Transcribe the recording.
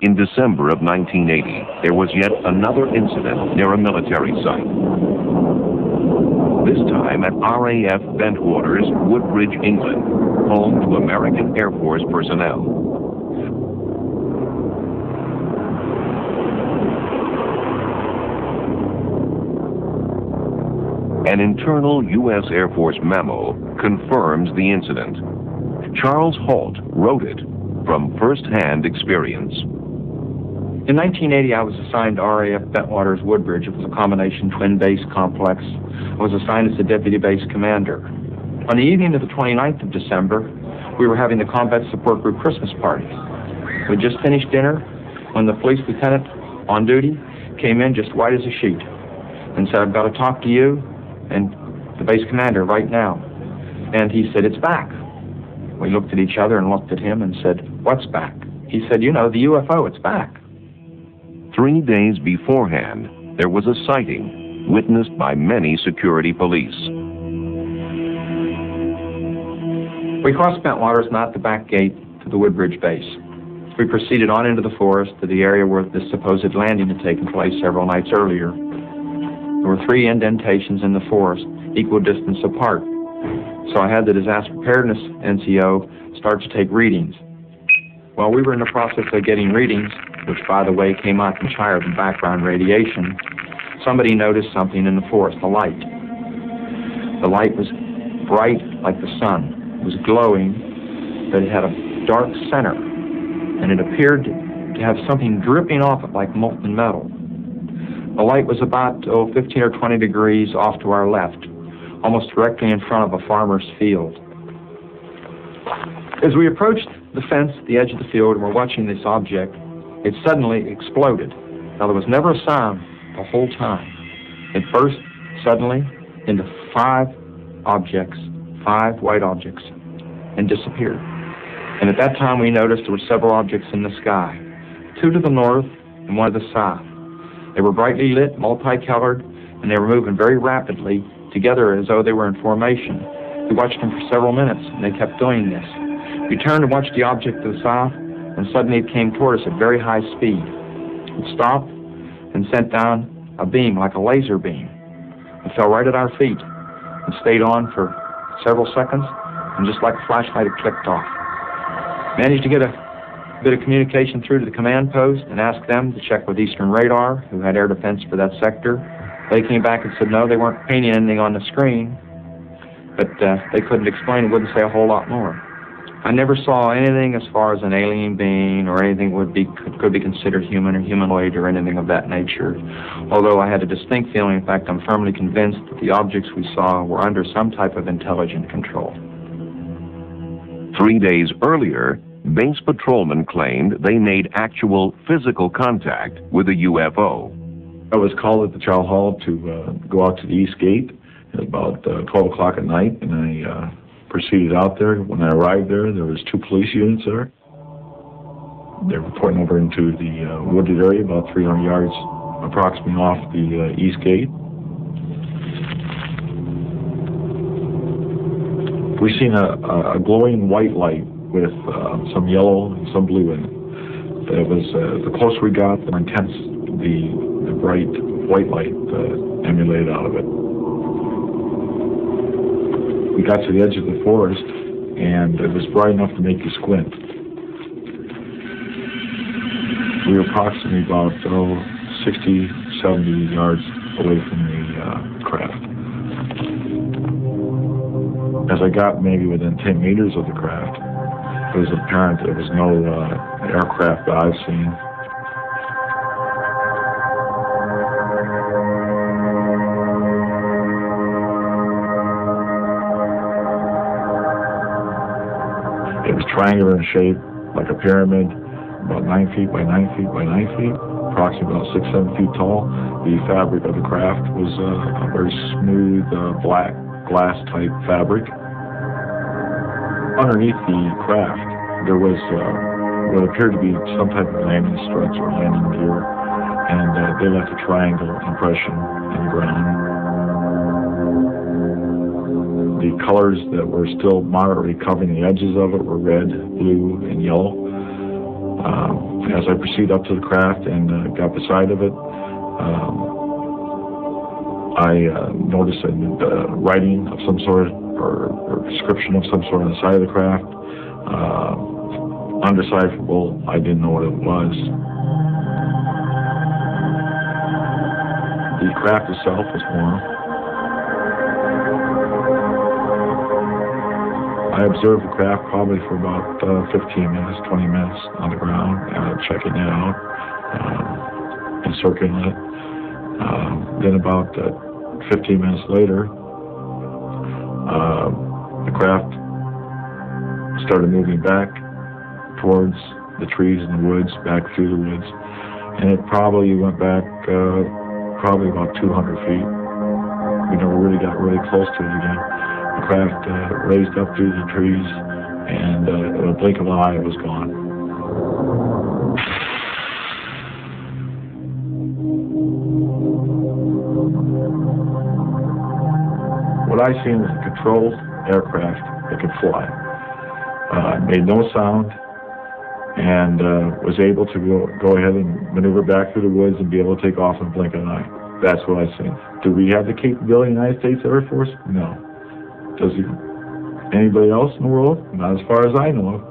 In December of 1980, there was yet another incident near a military site. This time at RAF Bentwaters, Woodbridge, England, home to American Air Force personnel. An internal U.S. Air Force memo confirms the incident. Charles Halt wrote it from first-hand experience. In 1980, I was assigned to RAF Bentwaters Woodbridge. It was a combination twin base complex. I was assigned as the deputy base commander. On the evening of the 29th of December, we were having the Combat Support Group Christmas party. We just finished dinner when the police lieutenant on duty came in just white as a sheet and said, "I've got to talk to you and the base commander right now." And he said, "It's back." We looked at each other and looked at him and said, "What's back?" He said, "You know, the UFO, it's back." 3 days beforehand, there was a sighting witnessed by many security police. We crossed Bentwaters and out the back gate to the Woodbridge base. We proceeded on into the forest to the area where this supposed landing had taken place several nights earlier. There were 3 indentations in the forest, equal distance apart. So I had the disaster preparedness NCO start to take readings. While we were in the process of getting readings, which by the way came out much higher than background radiation, somebody noticed something in the forest, a light. The light was bright like the sun. It was glowing, but it had a dark center, and it appeared to have something dripping off it like molten metal. The light was about 15 or 20 degrees off to our left, almost directly in front of a farmer's field. As we approached the fence at the edge of the field and were watching this object, it suddenly exploded. Now, there was never a sound the whole time. It burst suddenly into 5 objects, 5 white objects, and disappeared. And at that time, we noticed there were several objects in the sky, 2 to the north and 1 to the south. They were brightly lit, multicolored, and they were moving very rapidly together as though they were in formation. We watched them for several minutes, and they kept doing this. We turned to watch the object to the south, and suddenly it came toward us at very high speed. It stopped and sent down a beam like a laser beam. It fell right at our feet and stayed on for several seconds, and just like a flashlight, it clicked off. Managed to get a bit of communication through to the command post and asked them to check with Eastern Radar, who had air defense for that sector. They came back and said no, they weren't painting anything on the screen, but they couldn't explain it, wouldn't say a whole lot more. I never saw anything as far as an alien being or anything could be considered human or humanoid or anything of that nature, although I had a distinct feeling, in fact I'm firmly convinced, that the objects we saw were under some type of intelligent control. 3 days earlier, base patrolmen claimed they made actual physical contact with a UFO. I was called at the Chow Hall to go out to the East Gate at about 12 o'clock at night, and I proceeded out there. When I arrived there, there was 2 police units there. They were reporting over into the wooded area, about 300 yards approximately off the East Gate. We seen a glowing white light with some yellow and some blue in it. It was the closer we got, the more intense the bright white light emulated out of it. We got to the edge of the forest, and it was bright enough to make you squint. We were approximately about 60, 70 yards away from the craft. As I got maybe within 10 meters of the craft, it was apparent there was no aircraft that I've seen. It was triangular in shape, like a pyramid, about 9 feet by 9 feet by 9 feet, approximately about 6, 7 feet tall. The fabric of the craft was a very smooth, black glass-type fabric. Underneath the craft, there was what appeared to be some type of landing struts or landing gear, and they left a triangle impression in the ground. The colors that were still moderately covering the edges of it were red, blue, and yellow. As I proceeded up to the craft and got beside of it, I noticed writing of some sort or description of some sort on the side of the craft. Undecipherable. I didn't know what it was. The craft itself was warm. I observed the craft probably for about 15 minutes, 20 minutes on the ground, checking it out, encircling it. Then about 15 minutes later, the craft started moving back towards the trees and the woods, back through the woods, and it probably went back probably about 200 feet. We never really got really close to it again. The craft raised up through the trees, and in a blink of an eye, it was gone. What I seen was a controlled aircraft that could fly. Made no sound, and was able to go ahead and maneuver back through the woods and be able to take off in a blink of an eye. That's what I seen. Do we have the capability in the United States Air Force? No. Does anybody else in the world? Not as far as I know of.